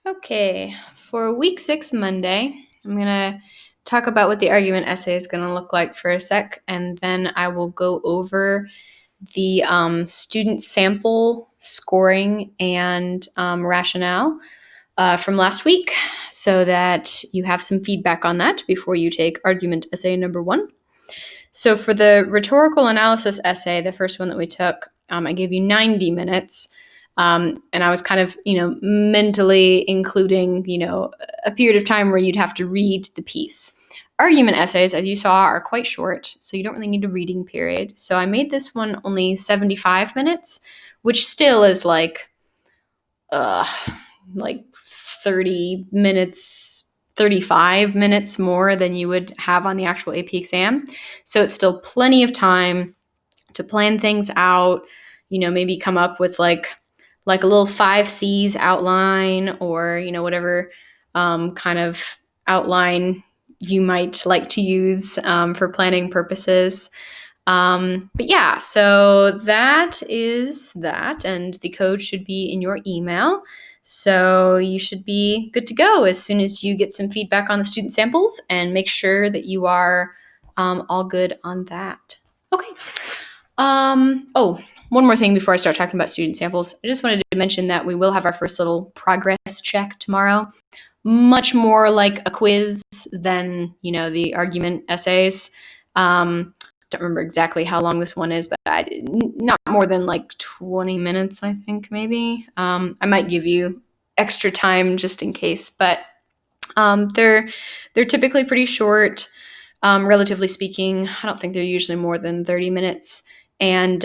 Okay, for week 6 Monday, I'm going to talk about what the argument essay is going to look like for a sec, and then I will go over the student sample scoring and rationale from last week so that you have some feedback on that before you take argument essay number 1. So for the rhetorical analysis essay, the first one that we took, I gave you 90 minutes. And I was kind of, mentally including, a period of time where you'd have to read the piece. Argument essays, as you saw, are quite short, so you don't really need a reading period. So I made this one only 75 minutes, which still is like 30 minutes, 35 minutes more than you would have on the actual AP exam. So it's still plenty of time to plan things out, maybe come up with like a little 5 C's outline or, whatever kind of outline you might like to use for planning purposes. But yeah, so that is that, and the code should be in your email. So you should be good to go as soon as you get some feedback on the student samples, and make sure that you are all good on that. Okay. Oh, one more thing before I start talking about student samples. I just wanted to mention that we will have our first little progress check tomorrow. Much more like a quiz than, the argument essays. Don't remember exactly how long this one is, but not more than like 20 minutes, I think, maybe. I might give you extra time just in case, but they're typically pretty short, relatively speaking. I don't think they're usually more than 30 minutes, and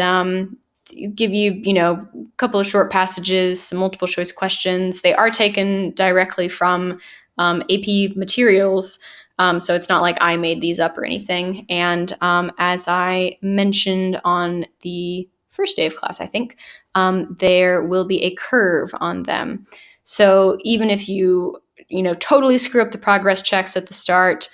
give you, a couple of short passages, some multiple choice questions. They are taken directly from AP materials, so it's not like I made these up or anything. And as I mentioned on the first day of class, I think, there will be a curve on them. So even if you, totally screw up the progress checks at the start,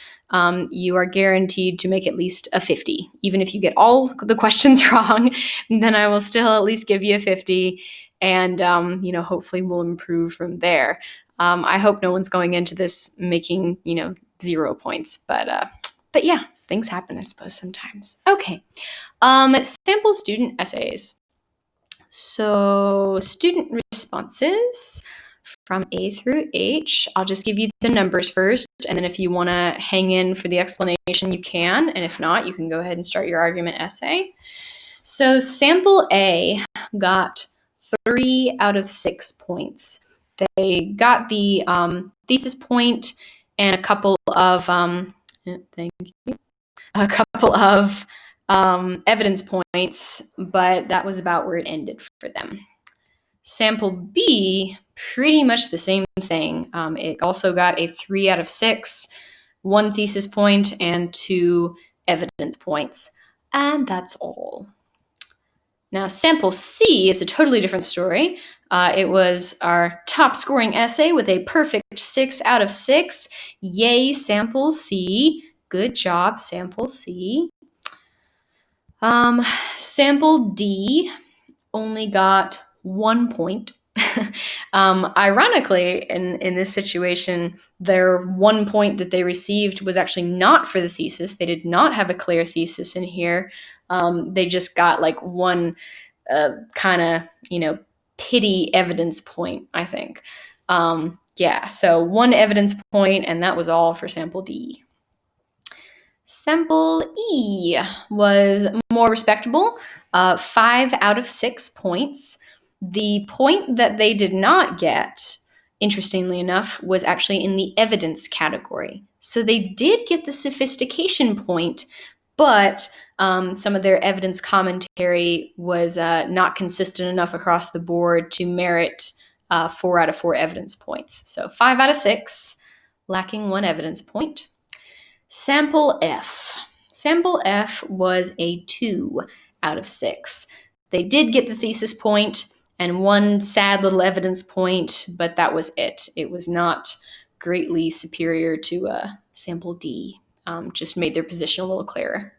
you are guaranteed to make at least a 50. Even if you get all the questions wrong, then I will still at least give you a 50, and hopefully we'll improve from there. I hope no one's going into this making 0 points, but yeah, things happen, I suppose, sometimes. Okay, sample student essays. So student responses from A through H. I'll just give you the numbers first, and then if you want to hang in for the explanation, you can, and if not, you can go ahead and start your argument essay. So sample A got 3 out of 6 points. They got the thesis point and a couple of evidence points, but that was about where it ended for them. Sample B, pretty much the same thing. It also got a 3 out of 6, 1 thesis point, and 2 evidence points. And that's all. Now, sample C is a totally different story. It was our top scoring essay with a perfect 6 out of 6. Yay, sample C. Good job, sample C. Sample D only got 1 point. Ironically, in this situation, their 1 point that they received was actually not for the thesis. They did not have a clear thesis in here. They just got like one kind of, pity evidence point, I think. Yeah, so 1 evidence point, and that was all for sample D. Sample E was more respectable, 5 out of 6 points. The point that they did not get, interestingly enough, was actually in the evidence category. So they did get the sophistication point, but some of their evidence commentary was not consistent enough across the board to merit 4 out of 4 evidence points. So 5 out of 6, lacking 1 evidence point. Sample F. Sample F was a 2 out of 6. They did get the thesis point and 1 sad little evidence point, but that was it. It was not greatly superior to sample D. Just made their position a little clearer.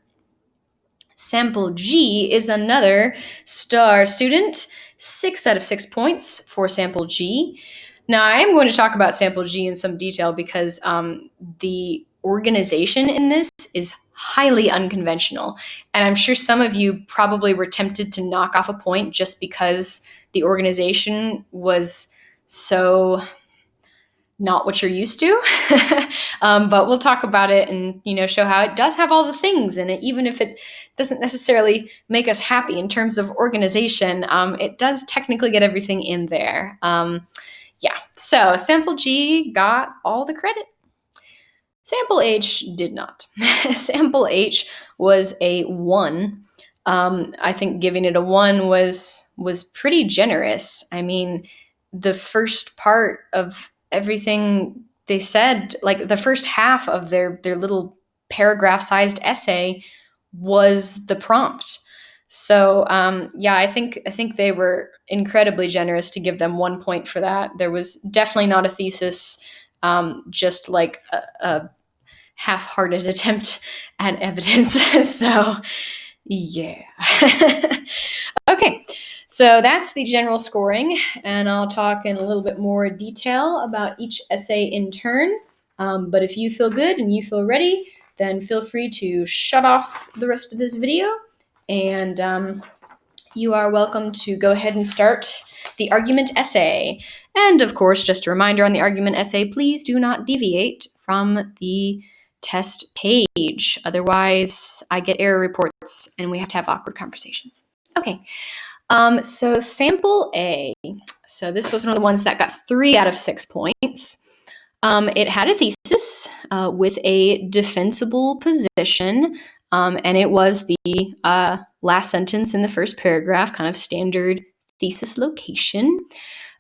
Sample G is another star student, 6 out of 6 points for sample G. Now, I am going to talk about sample G in some detail because the organization in this is highly unconventional. And I'm sure some of you probably were tempted to knock off a point just because the organization was so not what you're used to. But we'll talk about it and, show how it does have all the things in it, even if it doesn't necessarily make us happy in terms of organization. It does technically get everything in there. Yeah, so sample G got all the credit. Sample H did not. Sample H was a 1. I think giving it a 1 was pretty generous. I mean, the first part of everything they said, like the first half of their little paragraph-sized essay, was the prompt. So yeah, I think they were incredibly generous to give them 1 point for that. There was definitely not a thesis, just like a half-hearted attempt at evidence. So yeah. Okay, so that's the general scoring, and I'll talk in a little bit more detail about each essay in turn. But if you feel good and you feel ready, then feel free to shut off the rest of this video, and you are welcome to go ahead and start the argument essay. And of course, just a reminder on the argument essay, please do not deviate from the test page. Otherwise, I get error reports and we have to have awkward conversations. Okay, so sample A. So this was one of the ones that got 3 out of 6 points. It had a thesis with a defensible position, and it was the last sentence in the first paragraph, kind of standard thesis location.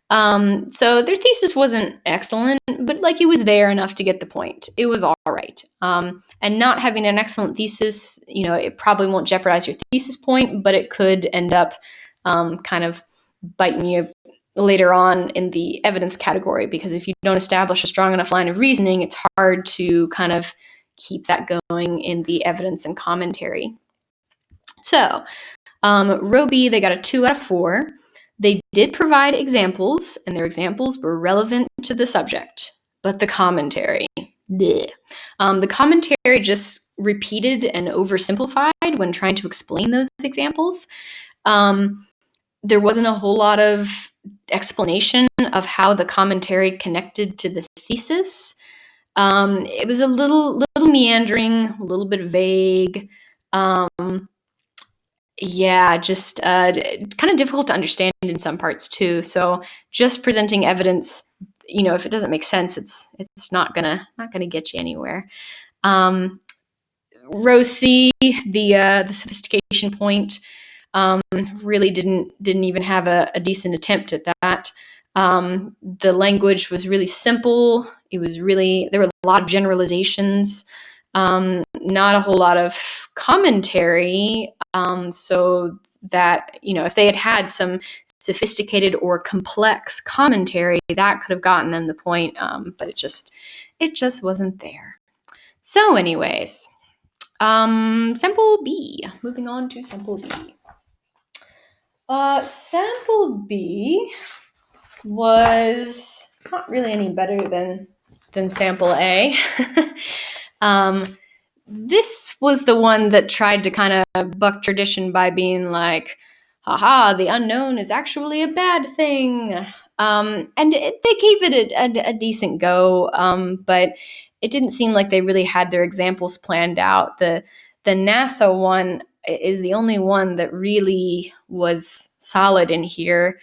So their thesis wasn't excellent, but like it was there enough to get the point. It was all right. And not having an excellent thesis, it probably won't jeopardize your thesis point, but it could end up kind of biting you later on in the evidence category, because if you don't establish a strong enough line of reasoning, it's hard to kind of keep that going in the evidence and commentary. So, row B, they got a 2 out of 4. They did provide examples, and their examples were relevant to the subject, but the commentary, bleh. The commentary just repeated and oversimplified when trying to explain those examples. There wasn't a whole lot of explanation of how the commentary connected to the thesis. It was a little meandering, a little bit vague. Yeah, just kind of difficult to understand in some parts too. So just presenting evidence, if it doesn't make sense, it's not gonna get you anywhere. Row C, the sophistication point, really didn't even have a decent attempt at that. The language was really simple. There were a lot of generalizations, not a whole lot of commentary. So that, if they had had some sophisticated or complex commentary, that could have gotten them the point. But it just wasn't there. So anyways, sample B, moving on to sample B. Sample B was not really any better than sample A. This was the one that tried to kind of buck tradition by being like, haha, the unknown is actually a bad thing. And they gave it a decent go, but it didn't seem like they really had their examples planned out. The NASA one is the only one that really was solid in here.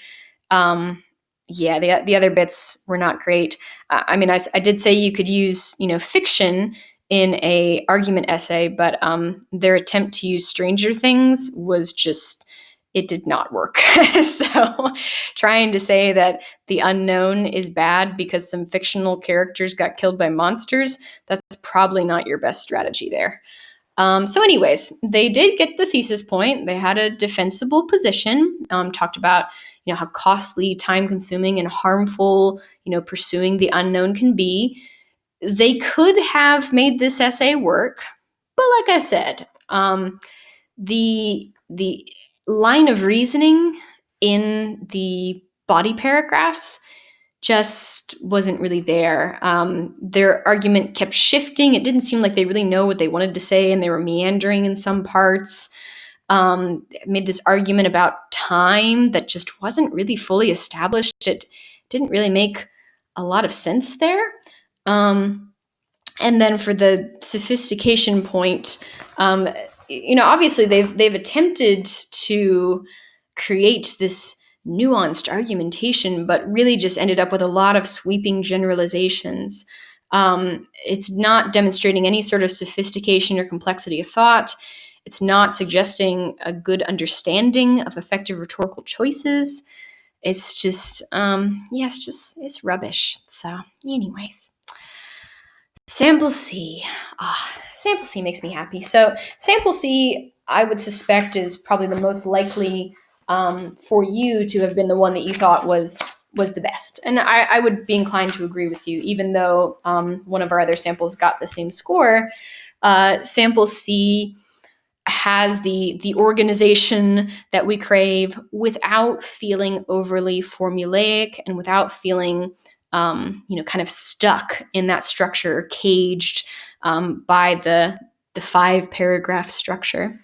Yeah, the other bits were not great. I mean, I did say you could use, fiction in a argument essay, but their attempt to use Stranger Things was just, it did not work. So trying to say that the unknown is bad because some fictional characters got killed by monsters, that's probably not your best strategy there. So anyways, they did get the thesis point. They had a defensible position, talked about, how costly, time-consuming, and harmful, pursuing the unknown can be. They could have made this essay work, but like I said, the line of reasoning in the body paragraphs just wasn't really there. Their argument kept shifting. It didn't seem like they really know what they wanted to say, and they were meandering in some parts. Made this argument about time that just wasn't really fully established. It didn't really make a lot of sense there. And then for the sophistication point, obviously they've attempted to create this nuanced argumentation, but really just ended up with a lot of sweeping generalizations. It's not demonstrating any sort of sophistication or complexity of thought. It's not suggesting a good understanding of effective rhetorical choices. It's just, it's rubbish. So, anyways. Sample C. Sample C makes me happy. So Sample C, I would suspect, is probably the most likely for you to have been the one that you thought was the best. And I would be inclined to agree with you, even though one of our other samples got the same score. Sample C has the organization that we crave without feeling overly formulaic and without feeling kind of stuck in that structure, caged by the 5-paragraph structure.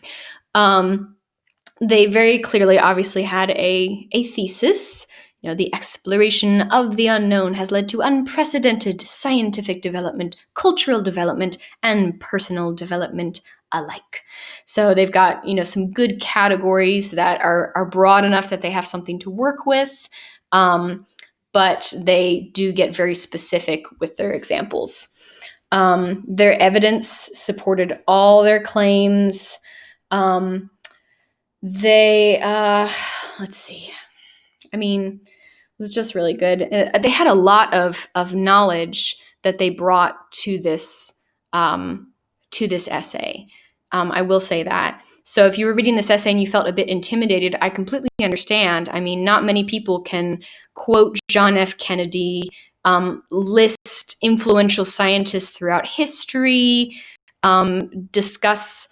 They very clearly, obviously, had a thesis. The exploration of the unknown has led to unprecedented scientific development, cultural development, and personal development alike. So they've got, some good categories that are broad enough that they have something to work with. But they do get very specific with their examples. Their evidence supported all their claims. Let's see. It was just really good. They had a lot of knowledge that they brought to this essay. I will say that. So if you were reading this essay and you felt a bit intimidated, I completely understand. Not many people can quote John F. Kennedy, list influential scientists throughout history, discuss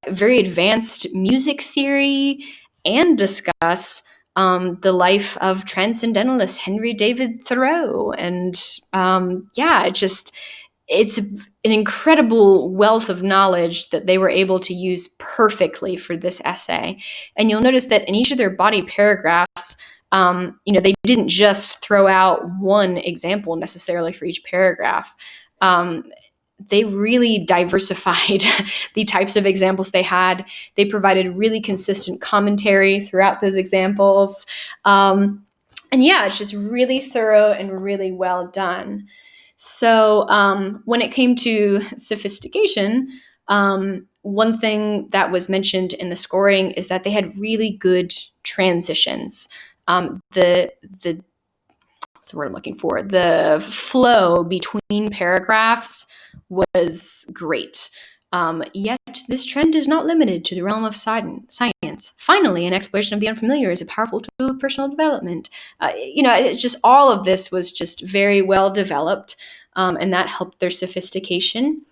very advanced music theory, and discuss the life of transcendentalist Henry David Thoreau. And it's an incredible wealth of knowledge that they were able to use perfectly for this essay. And you'll notice that in each of their body paragraphs, they didn't just throw out one example necessarily for each paragraph. They really diversified the types of examples they had. They provided really consistent commentary throughout those examples. It's just really thorough and really well done. So when it came to sophistication, one thing that was mentioned in the scoring is that they had really good transitions. What's the word I'm looking for? The flow between paragraphs was great. Yet this trend is not limited to the realm of science. Finally, an exploration of the unfamiliar is a powerful tool of personal development. Just all of this was just very well developed, and that helped their sophistication.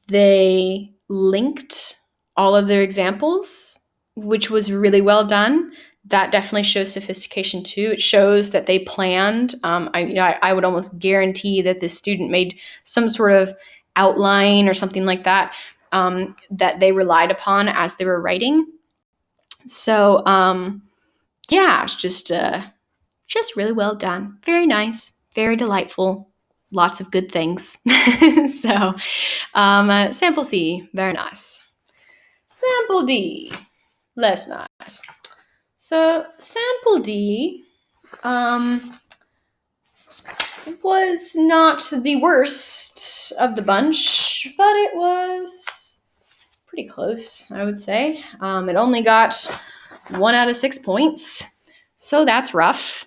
They linked all of their examples, which was really well done. That definitely shows sophistication too. It shows that they planned. I would almost guarantee that this student made some sort of outline or something like that that they relied upon as they were writing. So it's just really well done. Very nice, very delightful, lots of good things. So sample C, very nice. Sample D, less nice. So sample D was not the worst of the bunch, but it was pretty close, I would say. It only got 1 out of 6 points, so that's rough.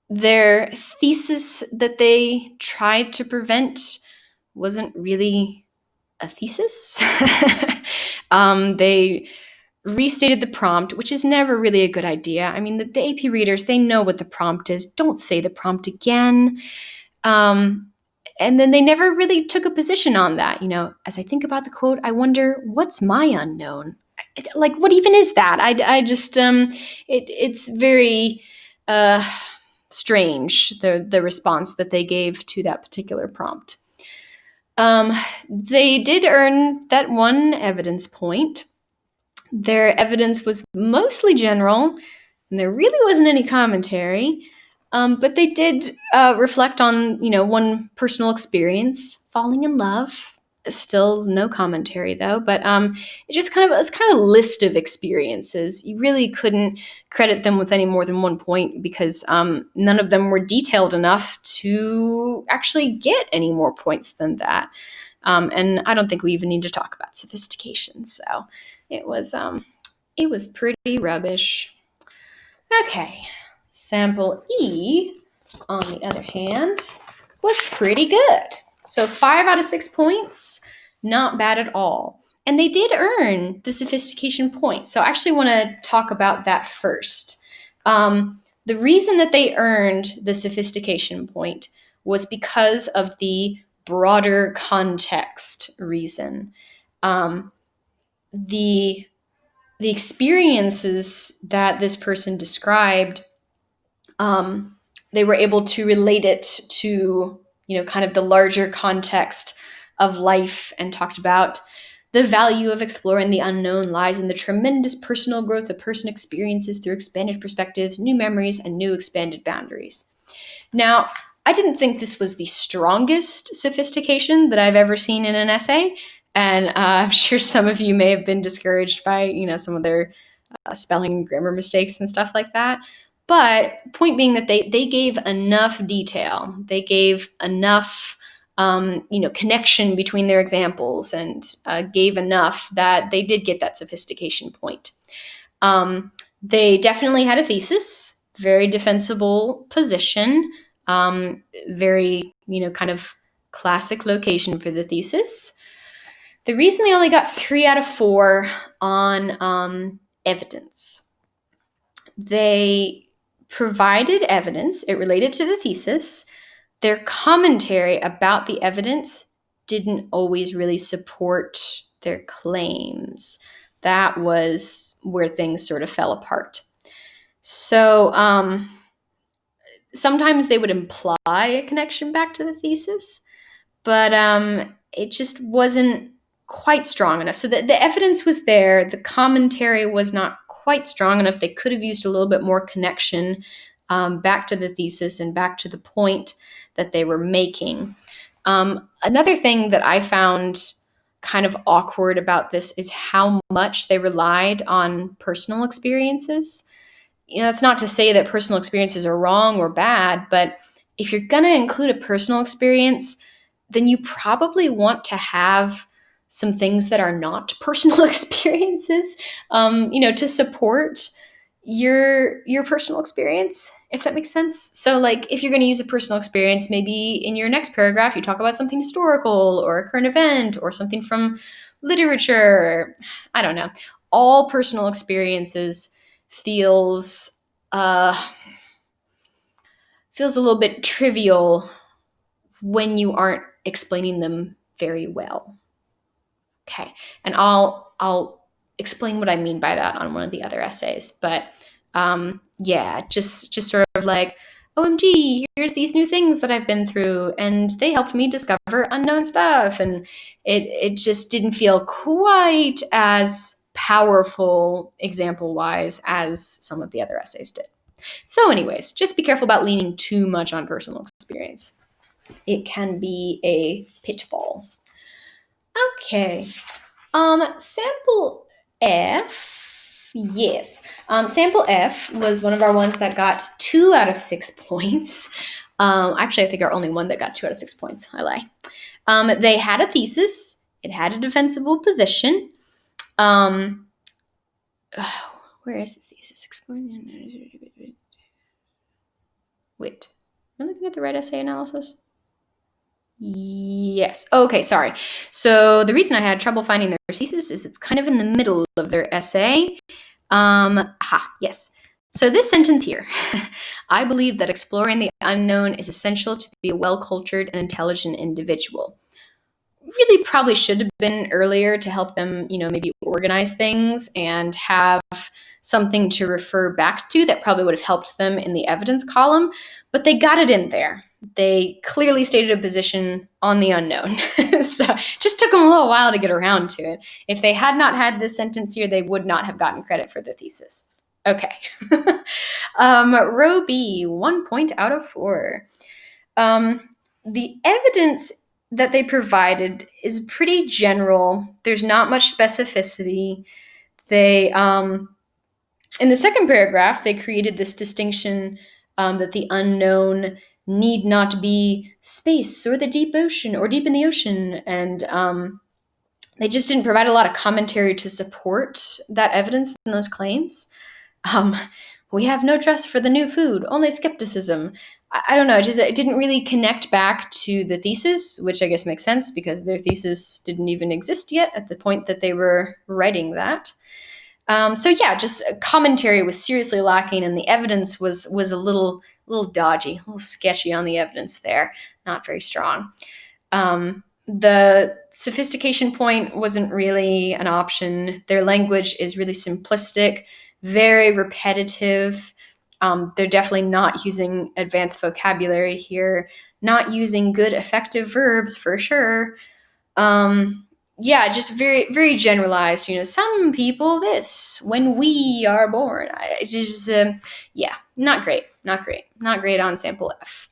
Their thesis that they tried to prevent wasn't really a thesis. They restated the prompt, which is never really a good idea. The AP readers, they know what the prompt is. Don't say the prompt again. And then they never really took a position on that. As I think about the quote, I wonder, what's my unknown? Like, what even is that? I just, it's very strange, the response that they gave to that particular prompt. They did earn that one evidence point. Their evidence was mostly general, and there really wasn't any commentary. But they did reflect on, one personal experience, falling in love. Still no commentary though, but it was kind of a list of experiences. You really couldn't credit them with any more than 1 point because none of them were detailed enough to actually get any more points than that. And I don't think we even need to talk about sophistication. So it was pretty rubbish. Okay, sample E, on the other hand, was pretty good. So 5 out of 6 points, not bad at all. And they did earn the sophistication point. So I actually want to talk about that first. The reason that they earned the sophistication point was because of the broader context reason. The experiences that this person described, they were able to relate it to, kind of the larger context of life, and talked about the value of exploring the unknown lies in the tremendous personal growth a person experiences through expanded perspectives, new memories, and new expanded boundaries. Now, I didn't think this was the strongest sophistication that I've ever seen in an essay, and I'm sure some of you may have been discouraged by, some of their spelling and grammar mistakes and stuff like that. But point being that they gave enough detail. They gave enough, connection between their examples, and gave enough that they did get that sophistication point. They definitely had a thesis, very defensible position, very, kind of classic location for the thesis. The reason they only got 3 out of 4 on evidence, they provided evidence, it related to the thesis. Their commentary about the evidence didn't always really support their claims. That was where things sort of fell apart. So sometimes they would imply a connection back to the thesis, but it just wasn't quite strong enough. So the evidence was there. The commentary was not quite strong enough. They could have used a little bit more connection back to the thesis and back to the point that they were making. Another thing that I found kind of awkward about this is how much they relied on personal experiences. It's not to say that personal experiences are wrong or bad, but if you're going to include a personal experience, then you probably want to have some things that are not personal experiences, to support your personal experience, if that makes sense. So like if you're going to use a personal experience, maybe in your next paragraph, you talk about something historical or a current event or something from literature. I don't know. All personal experiences feels a little bit trivial when you aren't explaining them very well. Okay, and I'll explain what I mean by that on one of the other essays. But just sort of like, OMG, here's these new things that I've been through, and they helped me discover unknown stuff. And it just didn't feel quite as powerful example-wise as some of the other essays did. So anyways, just be careful about leaning too much on personal experience. It can be a pitfall. Okay. Sample F. Yes. Sample F was one of our ones that got 2 out of 6 points. Actually, I think our only one that got 2 out of 6 points. I lie. They had a thesis. It had a defensible position. Where is the thesis? Wait. Am I looking at the right essay analysis? Yes. Okay, sorry. So the reason I had trouble finding their thesis is it's kind of in the middle of their essay. Yes. So this sentence here, I believe that exploring the unknown is essential to be a well-cultured and intelligent individual. really probably should have been earlier to help them, maybe organize things and have something to refer back to that probably would have helped them in the evidence column, but they got it in there. They clearly stated a position on the unknown. So it just took them a little while to get around to it. If they had not had this sentence here, they would not have gotten credit for the thesis. Okay. Row B, 1 point out of 4. The evidence that they provided is pretty general. There's not much specificity. They, in the second paragraph, they created this distinction that the unknown need not be space or the deep ocean or deep in the ocean. And they just didn't provide a lot of commentary to support that evidence and those claims. We have no trust for the new food, only skepticism. I don't know, it didn't really connect back to the thesis, which I guess makes sense because their thesis didn't even exist yet at the point that they were writing that. So yeah, just commentary was seriously lacking, and the evidence was a little dodgy, a little sketchy on the evidence there, not very strong. The sophistication point wasn't really an option. Their language is really simplistic, very repetitive. They're definitely not using advanced vocabulary here, not using good effective verbs for sure. Yeah, just very, very generalized. Some people this when we are born. It's just, yeah, not great, not great on sample F.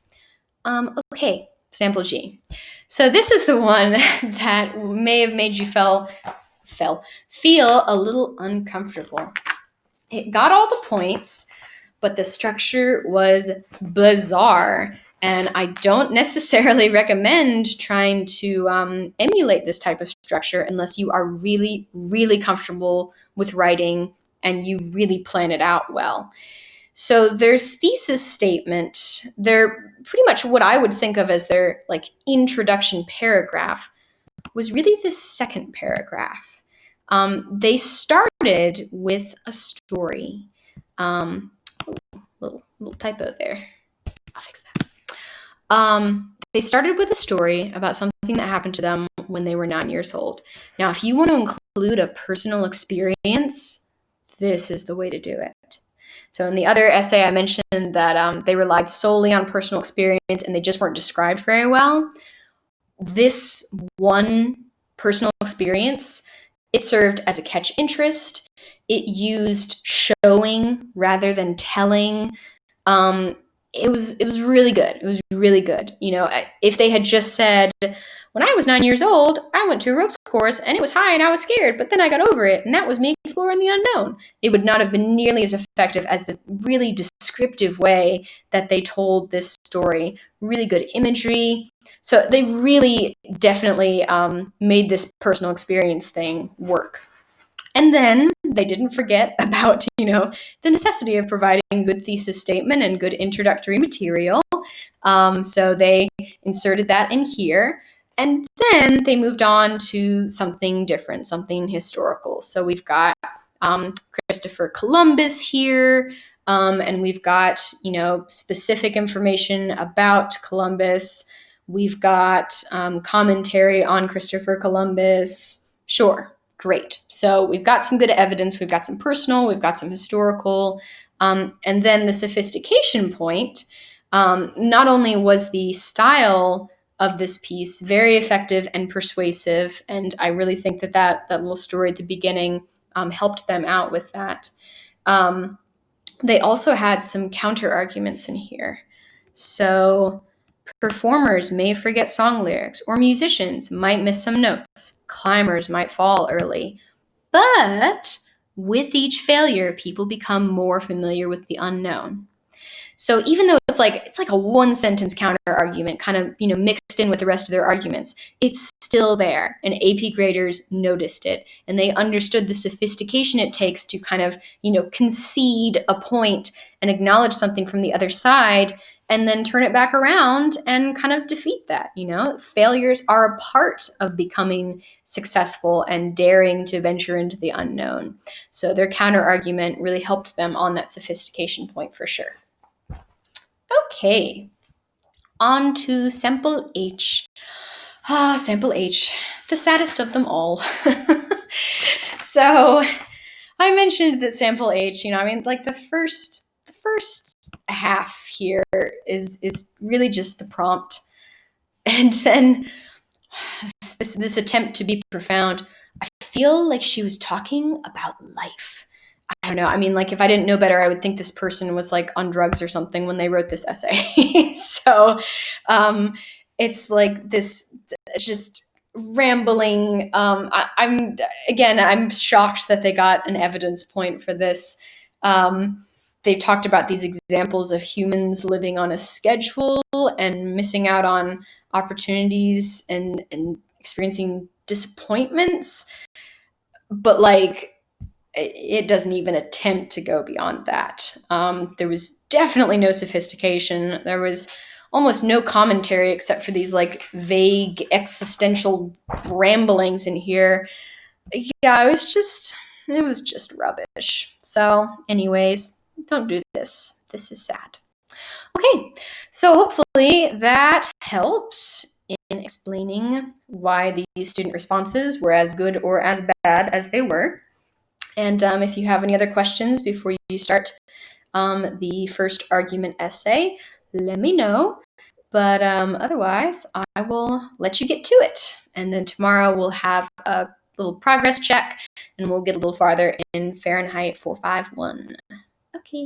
Okay, sample G. So this is the one that may have made you feel a little uncomfortable. It got all the points, but the structure was bizarre. And I don't necessarily recommend trying to emulate this type of structure unless you are really, really comfortable with writing and you really plan it out well. So their thesis statement, they're pretty much what I would think of as their introduction paragraph, was really the second paragraph. They started with a story. Little typo there. I'll fix that. They started with a story about something that happened to them when they were 9 years old. Now, if you want to include a personal experience, this is the way to do it. So in the other essay, I mentioned that they relied solely on personal experience and they just weren't described very well. This one personal experience, it served as a catch interest. It used showing rather than telling. It was really good. It was really good. If they had just said, when I was 9 years old, I went to a ropes course and it was high and I was scared, but then I got over it and that was me exploring the unknown, it would not have been nearly as effective as the really descriptive way that they told this story. Really good imagery. So they really definitely made this personal experience thing work. And then they didn't forget about, the necessity of providing good thesis statement and good introductory material. So they inserted that in here. And then they moved on to something different, something historical. So we've got Christopher Columbus here, and we've got, specific information about Columbus. We've got commentary on Christopher Columbus. Sure. Great. So we've got some good evidence. We've got some personal. We've got some historical. And then the sophistication point, not only was the style of this piece very effective and persuasive, and I really think that little story at the beginning helped them out with that. They also had some counter arguments in here. So performers may forget song lyrics, or musicians might miss some notes. Climbers might fall early. But with each failure, people become more familiar with the unknown. So even though it's like a one sentence counter argument, kind of mixed in with the rest of their arguments, it's still there. And AP graders noticed it, and they understood the sophistication it takes to kind of concede a point and acknowledge something from the other side, and then turn it back around and kind of defeat that. Failures are a part of becoming successful and daring to venture into the unknown. So their counter argument really helped them on that sophistication point for sure. Okay, on to sample H. Sample H, the saddest of them all. So I mentioned that sample H, I mean, like the first half here is really just the prompt, and then this attempt to be profound. I feel like she was talking about life. I don't know. I mean, like if I didn't know better, I would think this person was like on drugs or something when they wrote this essay. So um, it's like this just rambling. I'm shocked that they got an evidence point for this. They talked about these examples of humans living on a schedule and missing out on opportunities and experiencing disappointments, but like it doesn't even attempt to go beyond that. There was definitely no sophistication. There was almost no commentary except for these like vague existential ramblings in here. Yeah, it was just rubbish. So, anyways, don't do this. This is sad. Okay, so hopefully that helps in explaining why these student responses were as good or as bad as they were. And if you have any other questions before you start the first argument essay, let me know. But otherwise, I will let you get to it. And then tomorrow we'll have a little progress check and we'll get a little farther in Fahrenheit 451. Okay.